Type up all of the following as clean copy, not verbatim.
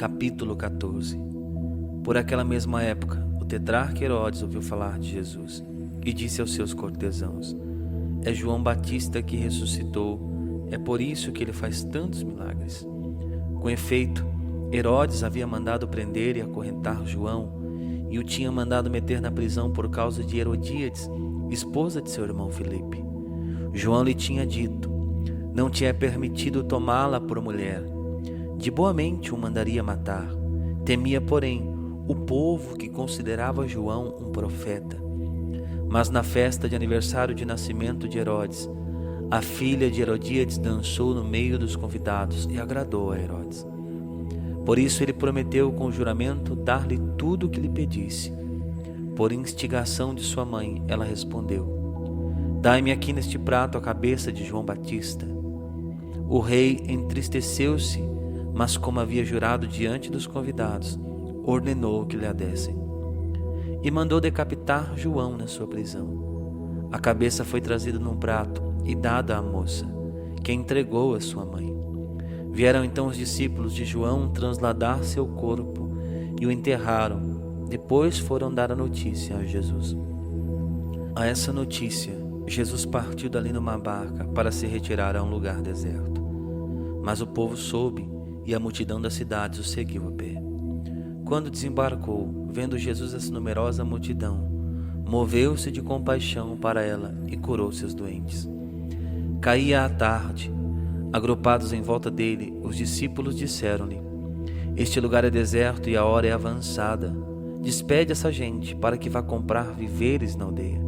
Capítulo 14. Por aquela mesma época, o tetrarca Herodes ouviu falar de Jesus e disse aos seus cortesãos: é João Batista que ressuscitou, é por isso que ele faz tantos milagres. Com efeito, Herodes havia mandado prender e acorrentar João e o tinha mandado meter na prisão por causa de Herodíades, esposa de seu irmão Filipe. João lhe tinha dito: não te é permitido tomá-la por mulher. De boa mente o mandaria matar. Temia, porém, o povo que considerava João um profeta. Mas na festa de aniversário de nascimento de Herodes, a filha de Herodíades dançou no meio dos convidados e agradou a Herodes. Por isso ele prometeu com juramento dar-lhe tudo o que lhe pedisse. Por instigação de sua mãe, ela respondeu: dai-me aqui neste prato a cabeça de João Batista. O rei entristeceu-se, mas como havia jurado diante dos convidados, ordenou que lhe a dessem. E mandou decapitar João na sua prisão. A cabeça foi trazida num prato e dada à moça, que entregou a sua mãe. Vieram então os discípulos de João transladar seu corpo e o enterraram. Depois foram dar a notícia a Jesus. A essa notícia, Jesus partiu dali numa barca para se retirar a um lugar deserto. Mas o povo soube e a multidão das cidades o seguiu a pé. Quando desembarcou, vendo Jesus essa numerosa multidão, moveu-se de compaixão para ela e curou seus doentes. Caía a tarde. Agrupados em volta dele, os discípulos disseram-lhe: este lugar é deserto e a hora é avançada. Despede essa gente para que vá comprar víveres na aldeia.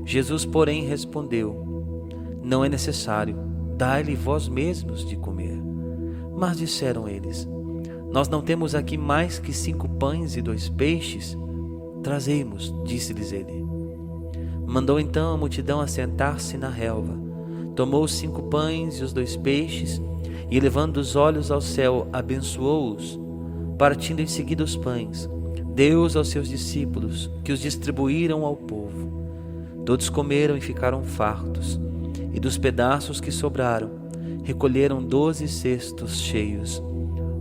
Jesus, porém, respondeu: não é necessário, dai-lhe vós mesmos de comer. Mas disseram eles: nós não temos aqui mais que 5 pães e 2 peixes. Trazei-mos, disse-lhes ele. Mandou então a multidão assentar-se na relva. Tomou os 5 pães e os 2 peixes, e levando os olhos ao céu, abençoou-os. Partindo em seguida os pães, deu-os aos seus discípulos, que os distribuíram ao povo. Todos comeram e ficaram fartos, e dos pedaços que sobraram, recolheram 12 cestos cheios.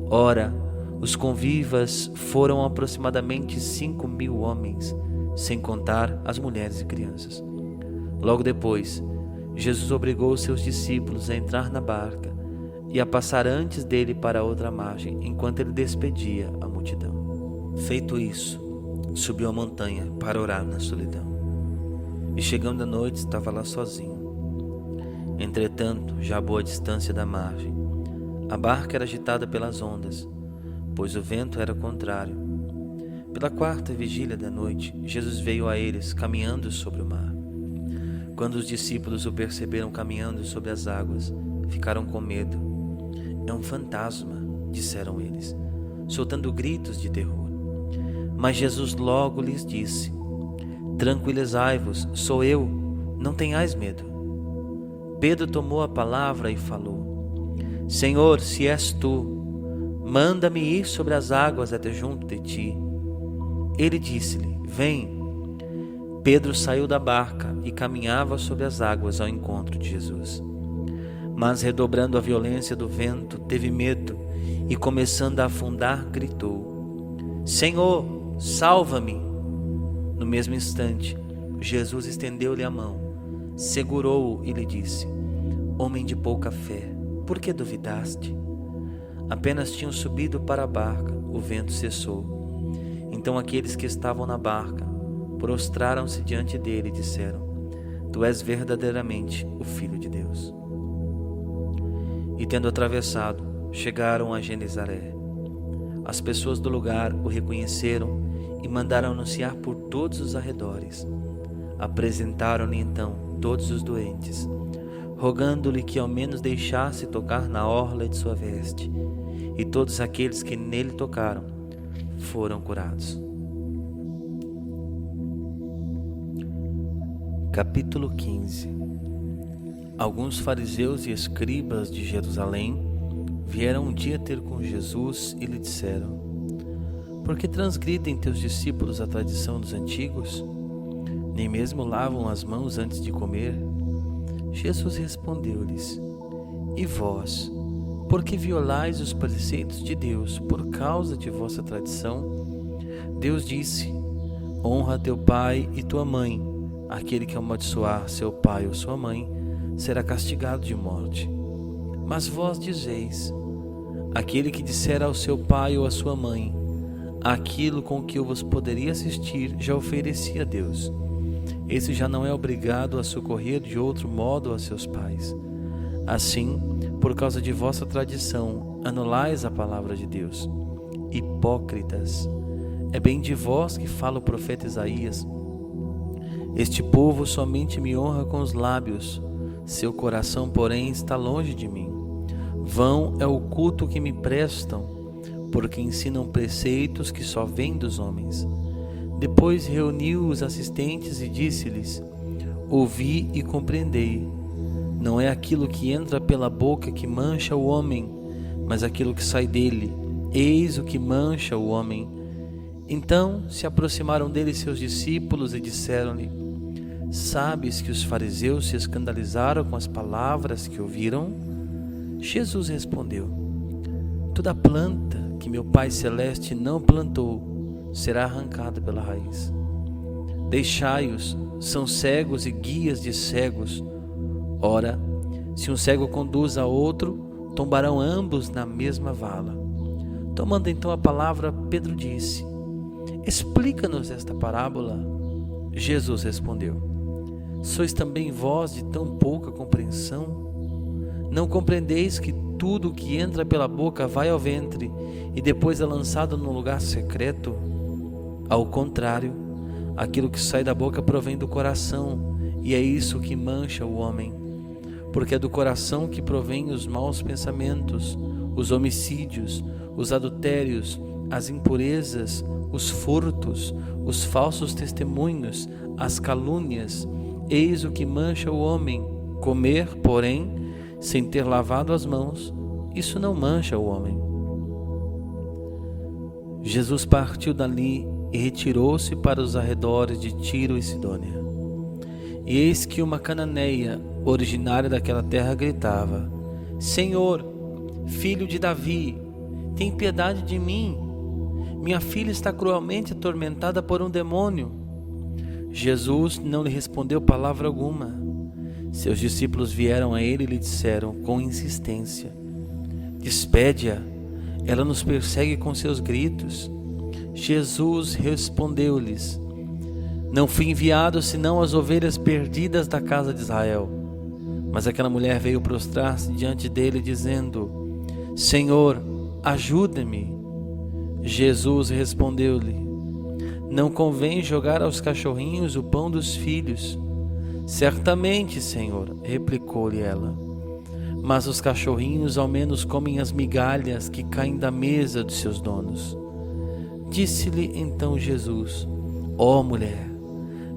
Ora, os convivas foram aproximadamente 5.000 homens, sem contar as mulheres e crianças. Logo depois, Jesus obrigou os seus discípulos a entrar na barca e a passar antes dele para a outra margem, enquanto ele despedia a multidão. Feito isso, subiu a montanha para orar na solidão. E chegando a noite, estava lá sozinho. Entretanto, já a boa distância da margem, a barca era agitada pelas ondas, pois o vento era contrário. Pela 4ª vigília da noite, Jesus veio a eles caminhando sobre o mar. Quando os discípulos o perceberam caminhando sobre as águas, ficaram com medo. É um fantasma, disseram eles, soltando gritos de terror. Mas Jesus logo lhes disse: tranquilizai-vos, sou eu, não tenhais medo. Pedro tomou a palavra e falou: Senhor, se és tu, manda-me ir sobre as águas até junto de ti. Ele disse-lhe: vem. Pedro saiu da barca e caminhava sobre as águas ao encontro de Jesus. Mas, redobrando a violência do vento, teve medo e, começando a afundar, gritou: Senhor, salva-me! No mesmo instante, Jesus estendeu-lhe a mão, segurou-o e lhe disse: homem de pouca fé, por que duvidaste? Apenas tinham subido para a barca, o vento cessou. Então aqueles que estavam na barca prostraram-se diante dele e disseram: tu és verdadeiramente o Filho de Deus. E tendo atravessado, chegaram a Genezaré. As pessoas do lugar o reconheceram e mandaram anunciar por todos os arredores. Apresentaram-lhe então todos os doentes, rogando-lhe que ao menos deixasse tocar na orla de sua veste. E todos aqueles que nele tocaram foram curados. Capítulo 15. Alguns fariseus e escribas de Jerusalém vieram um dia ter com Jesus e lhe disseram: por que transgridem teus discípulos a tradição dos antigos? Nem mesmo lavam as mãos antes de comer? Jesus respondeu-lhes: e vós, porque violais os preceitos de Deus por causa de vossa tradição? Deus disse: honra teu pai e tua mãe. Aquele que amaldiçoar seu pai ou sua mãe será castigado de morte. Mas vós dizeis: aquele que disser ao seu pai ou à sua mãe, aquilo com que eu vos poderia assistir, já ofereci a Deus. Esse já não é obrigado a socorrer de outro modo a seus pais. Assim, por causa de vossa tradição, anulais a palavra de Deus. Hipócritas, é bem de vós que fala o profeta Isaías: este povo somente me honra com os lábios, seu coração, porém, está longe de mim. Vão é o culto que me prestam, porque ensinam preceitos que só vêm dos homens. Depois reuniu os assistentes e disse-lhes: ouvi e compreendei. Não é aquilo que entra pela boca que mancha o homem, mas aquilo que sai dele. Eis o que mancha o homem. Então se aproximaram dele seus discípulos e disseram-lhe: sabes que os fariseus se escandalizaram com as palavras que ouviram? Jesus respondeu: toda planta que meu Pai Celeste não plantou será arrancada pela raiz. Deixai-os, são cegos e guias de cegos. Ora, se um cego conduz a outro, tombarão ambos na mesma vala. Tomando então a palavra, Pedro disse: explica-nos esta parábola. Jesus respondeu: sois também vós de tão pouca compreensão? Não compreendeis que tudo que entra pela boca vai ao ventre e depois é lançado no lugar secreto? Ao contrário, aquilo que sai da boca provém do coração, e é isso que mancha o homem. Porque é do coração que provém os maus pensamentos, os homicídios, os adultérios, as impurezas, os furtos, os falsos testemunhos, as calúnias. Eis o que mancha o homem. Comer, porém, sem ter lavado as mãos, isso não mancha o homem. Jesus partiu dali e retirou-se para os arredores de Tiro e Sidônia. E eis que uma cananeia, originária daquela terra, gritava: Senhor, filho de Davi, tem piedade de mim. Minha filha está cruelmente atormentada por um demônio. Jesus não lhe respondeu palavra alguma. Seus discípulos vieram a ele e lhe disseram com insistência: despede-a, ela nos persegue com seus gritos. Jesus respondeu-lhes: não fui enviado senão às ovelhas perdidas da casa de Israel. Mas aquela mulher veio prostrar-se diante dele, dizendo: Senhor, ajuda-me. Jesus respondeu-lhe: não convém jogar aos cachorrinhos o pão dos filhos. Certamente, Senhor, replicou-lhe ela, mas os cachorrinhos ao menos comem as migalhas que caem da mesa de seus donos. Disse-lhe então Jesus: ó mulher,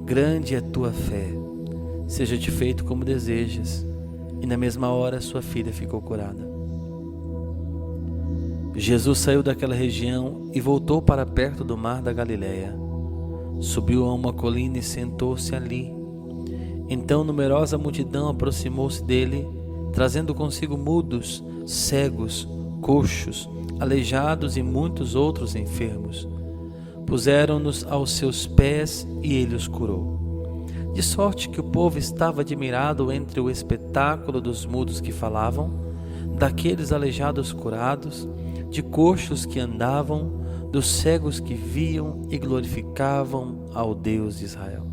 grande é tua fé, seja-te feito como desejas. E na mesma hora sua filha ficou curada. Jesus saiu daquela região e voltou para perto do mar da Galileia. Subiu a uma colina e sentou-se ali. Então numerosa multidão aproximou-se dele, trazendo consigo mudos, cegos, coxos, aleijados e muitos outros enfermos. Puseram-nos aos seus pés e ele os curou. De sorte que o povo estava admirado entre o espetáculo dos mudos que falavam, daqueles aleijados curados, de coxos que andavam, dos cegos que viam e glorificavam ao Deus de Israel.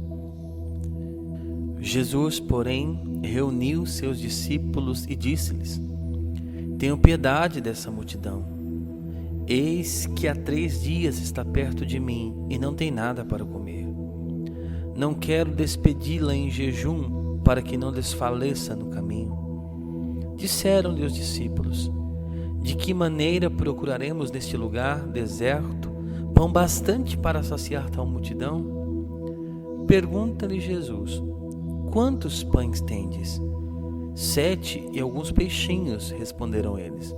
Jesus, porém, reuniu seus discípulos e disse-lhes: tenham piedade dessa multidão. Eis que há 3 dias está perto de mim e não tem nada para comer. Não quero despedi-la em jejum, para que não desfaleça no caminho. Disseram-lhe os discípulos: de que maneira procuraremos neste lugar deserto pão bastante para saciar tal multidão? Pergunta-lhe Jesus: quantos pães tendes? 7 e alguns peixinhos, responderam eles.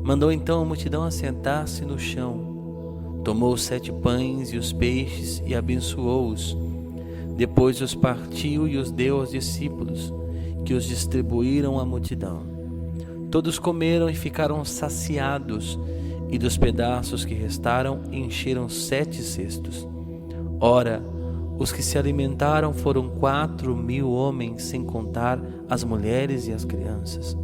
Mandou então a multidão assentar-se no chão. Tomou os 7 pães e os peixes e abençoou-os. Depois os partiu e os deu aos discípulos, que os distribuíram à multidão. Todos comeram e ficaram saciados, e dos pedaços que restaram encheram 7 cestos. Ora, os que se alimentaram foram 4.000 homens, sem contar as mulheres e as crianças.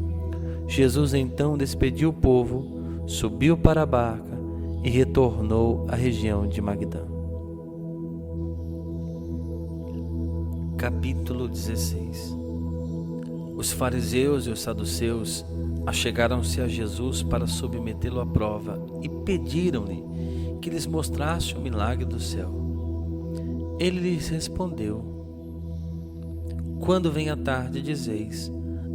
Jesus então despediu o povo, subiu para a barca e retornou à região de Magdã. Capítulo 16. Os fariseus e os saduceus achegaram-se a Jesus para submetê-lo à prova e pediram-lhe que lhes mostrasse o milagre do céu. Ele lhes respondeu: Quando vem a tarde, dizeis: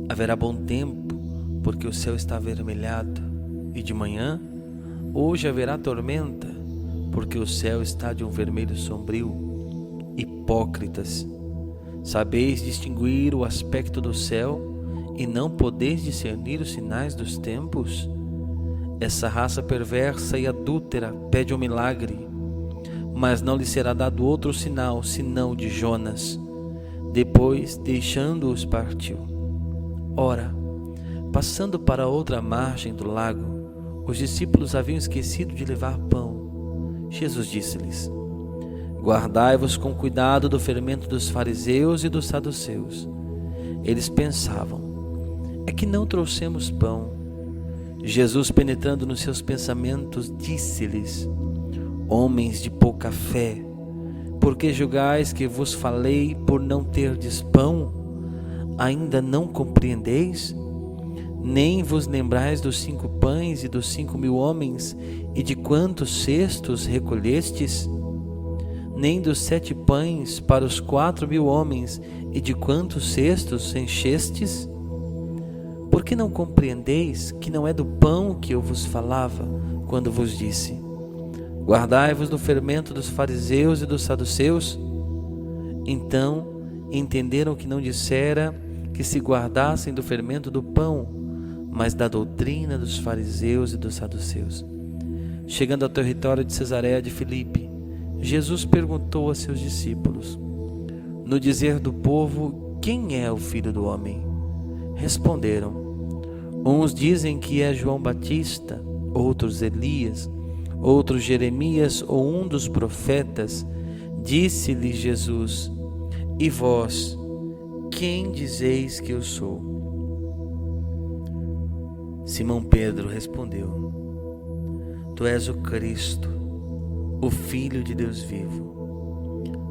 haverá bom tempo, porque o céu está avermelhado, e de manhã: hoje haverá tormenta, porque o céu está de um vermelho sombrio. Hipócritas! Sabeis distinguir o aspecto do céu e não podeis discernir os sinais dos tempos? Essa raça perversa e adúltera pede um milagre, mas não lhe será dado outro sinal senão o de Jonas. Depois, deixando-os, partiu. Ora, passando para outra margem do lago, os discípulos haviam esquecido de levar pão. Jesus disse-lhes: Guardai-vos com cuidado do fermento dos fariseus e dos saduceus. Eles pensavam: é que não trouxemos pão. Jesus, penetrando nos seus pensamentos, disse-lhes: Homens de pouca fé, por que julgais que vos falei por não terdes pão? Ainda não compreendeis? Nem vos lembrais dos 5 pães e dos 5.000 homens, e de quantos cestos recolhestes? Nem dos 7 pães para os 4.000 homens, e de quantos cestos enchestes? Por que não compreendeis que não é do pão que eu vos falava, quando vos disse: Guardai-vos do fermento dos fariseus e dos saduceus? Então entenderam que não dissera que se guardassem do fermento do pão, mas da doutrina dos fariseus e dos saduceus. Chegando ao território de Cesareia de Filipe, Jesus perguntou a seus discípulos: No dizer do povo, quem é o Filho do Homem? Responderam: uns dizem que é João Batista, outros Elias, outros Jeremias ou um dos profetas. Disse-lhe Jesus: E vós, quem dizeis que eu sou? Simão Pedro respondeu: Tu és o Cristo, o Filho de Deus vivo.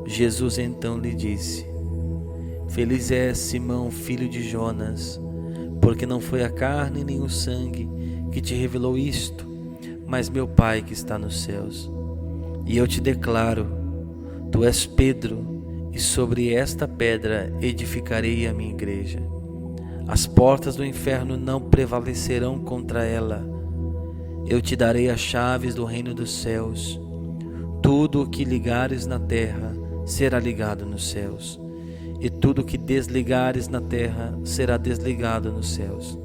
Jesus então lhe disse: Feliz és, Simão, filho de Jonas, porque não foi a carne nem o sangue que te revelou isto, mas meu Pai que está nos céus. E eu te declaro: tu és Pedro, e sobre esta pedra edificarei a minha igreja. As portas do inferno não prevalecerão contra ela. Eu te darei as chaves do reino dos céus. Tudo o que ligares na terra será ligado nos céus, e tudo o que desligares na terra será desligado nos céus.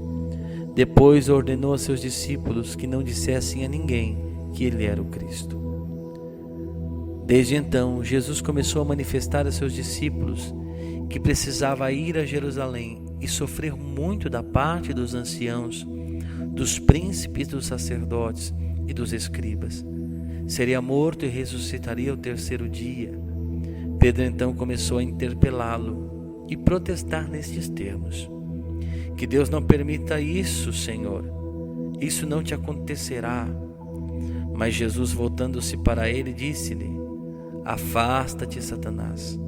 Depois ordenou a seus discípulos que não dissessem a ninguém que ele era o Cristo. Desde então, Jesus começou a manifestar a seus discípulos que precisava ir a Jerusalém e sofrer muito da parte dos anciãos, dos príncipes, dos sacerdotes e dos escribas. Seria morto e ressuscitaria ao terceiro dia. Pedro então começou a interpelá-lo e protestar nestes termos: que Deus não permita isso, Senhor. Isso não te acontecerá. Mas Jesus, voltando-se para ele, disse-lhe: Afasta-te, Satanás.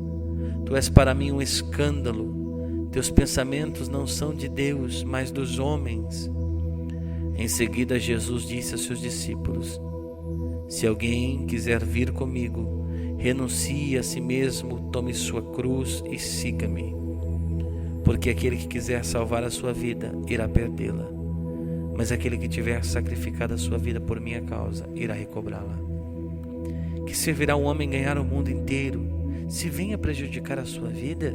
Tu és para mim um escândalo. Teus pensamentos não são de Deus, mas dos homens. Em seguida, Jesus disse a seus discípulos: Se alguém quiser vir comigo, renuncie a si mesmo, tome sua cruz e siga-me. Porque aquele que quiser salvar a sua vida, irá perdê-la. Mas aquele que tiver sacrificado a sua vida por minha causa, irá recobrá-la. Que servirá um homem ganhar o mundo inteiro, se venha prejudicar a sua vida?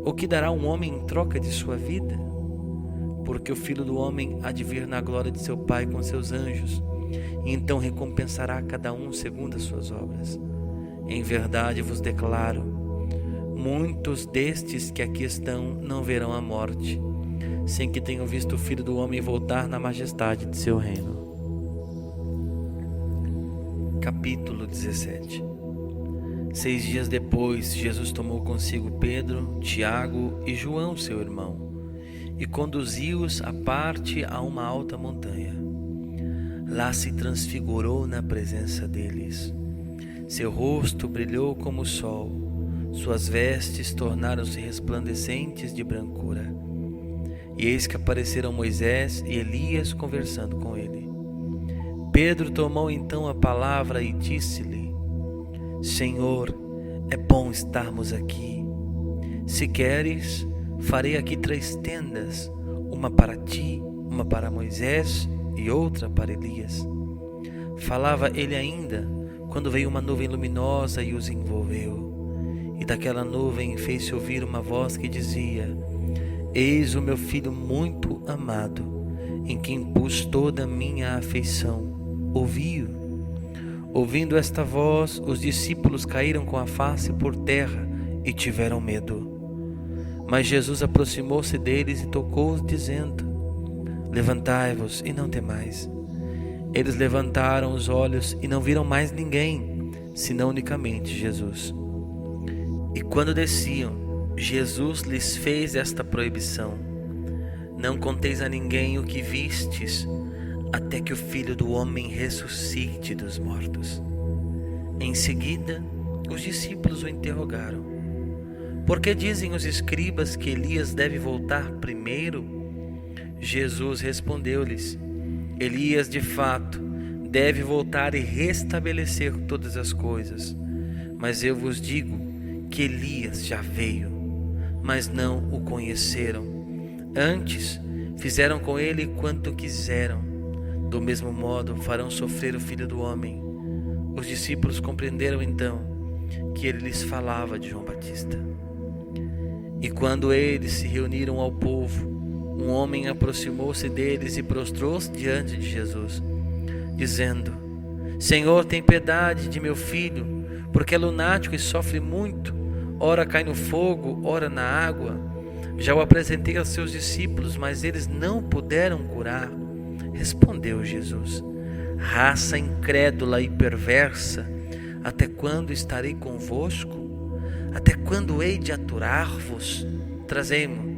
Ou que dará um homem em troca de sua vida? Porque o Filho do Homem há de vir na glória de seu Pai com seus anjos, e então recompensará a cada um segundo as suas obras. Em verdade vos declaro, muitos destes que aqui estão não verão a morte, sem que tenham visto o Filho do Homem voltar na majestade de seu reino. Capítulo 17. 6 dias depois, Jesus tomou consigo Pedro, Tiago e João, seu irmão, e conduziu-os à parte a uma alta montanha. Lá se transfigurou na presença deles. Seu rosto brilhou como o sol, suas vestes tornaram-se resplandecentes de brancura. E eis que apareceram Moisés e Elias conversando com ele. Pedro tomou então a palavra e disse-lhe: Senhor, é bom estarmos aqui. Se queres, farei aqui 3 tendas, uma para ti, uma para Moisés e outra para Elias. Falava ele ainda, quando veio uma nuvem luminosa e os envolveu. E daquela nuvem fez-se ouvir uma voz que dizia: Eis o meu filho muito amado, em quem pus toda a minha afeição. Ouvi-o. Ouvindo esta voz, os discípulos caíram com a face por terra e tiveram medo. Mas Jesus aproximou-se deles e tocou-os, dizendo: Levantai-vos e não temais. Eles levantaram os olhos e não viram mais ninguém, senão unicamente Jesus. E quando desciam, Jesus lhes fez esta proibição: Não conteis a ninguém o que vistes, até que o Filho do Homem ressuscite dos mortos. Em seguida, os discípulos o interrogaram: Por que dizem os escribas que Elias deve voltar primeiro? Jesus respondeu-lhes: Elias, de fato, deve voltar e restabelecer todas as coisas. Mas eu vos digo que Elias já veio, mas não o conheceram. Antes, fizeram com ele quanto quiseram. Do mesmo modo, farão sofrer o Filho do Homem. Os discípulos compreenderam então que ele lhes falava de João Batista. E quando eles se reuniram ao povo, um homem aproximou-se deles e prostrou-se diante de Jesus, dizendo: Senhor, tem piedade de meu filho, porque é lunático e sofre muito. Ora cai no fogo, ora na água. Já o apresentei aos seus discípulos, mas eles não puderam curar. Respondeu Jesus: Raça incrédula e perversa, até quando estarei convosco? Até quando hei de aturar-vos? Trazei-mo.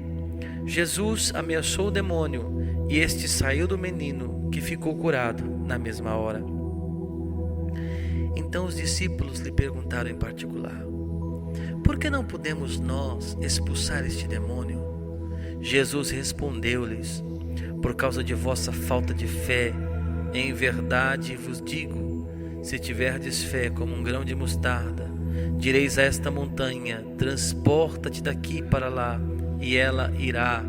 Jesus ameaçou o demônio, e este saiu do menino, que ficou curado na mesma hora. Então os discípulos lhe perguntaram em particular: Por que não podemos nós expulsar este demônio? Jesus respondeu-lhes: Por causa de vossa falta de fé. Em verdade vos digo, se tiverdes fé como um grão de mostarda, direis a esta montanha: transporta-te daqui para lá, e ela irá,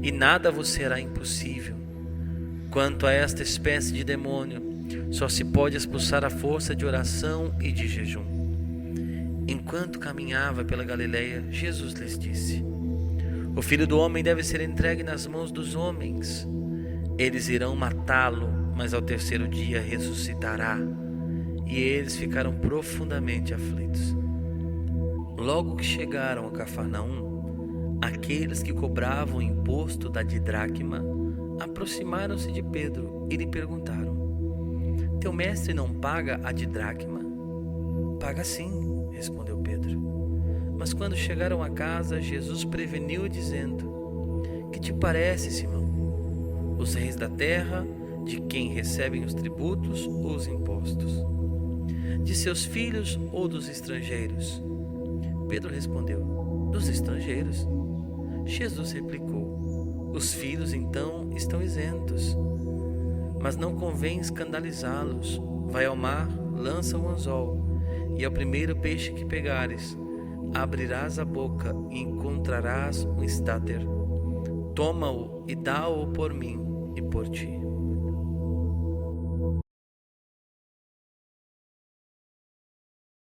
e nada vos será impossível. Quanto a esta espécie de demônio, só se pode expulsar à força de oração e de jejum. Enquanto caminhava pela Galileia, Jesus lhes disse: O Filho do Homem deve ser entregue nas mãos dos homens. Eles irão matá-lo, mas ao 3º dia ressuscitará. E eles ficaram profundamente aflitos. Logo que chegaram a Cafarnaum, aqueles que cobravam o imposto da didracma aproximaram-se de Pedro e lhe perguntaram: Teu mestre não paga a didracma? Paga sim, respondeu Pedro. Mas quando chegaram a casa, Jesus preveniu, dizendo: Que te parece, Simão? Os reis da terra, de quem recebem os tributos ou os impostos? De seus filhos ou dos estrangeiros? Pedro respondeu: Dos estrangeiros. Jesus replicou: Os filhos então estão isentos. Mas não convém escandalizá-los. Vai ao mar, lança o anzol, e ao primeiro peixe que pegares, abrirás a boca e encontrarás um estáter. Toma-o e dá-o por mim e por ti.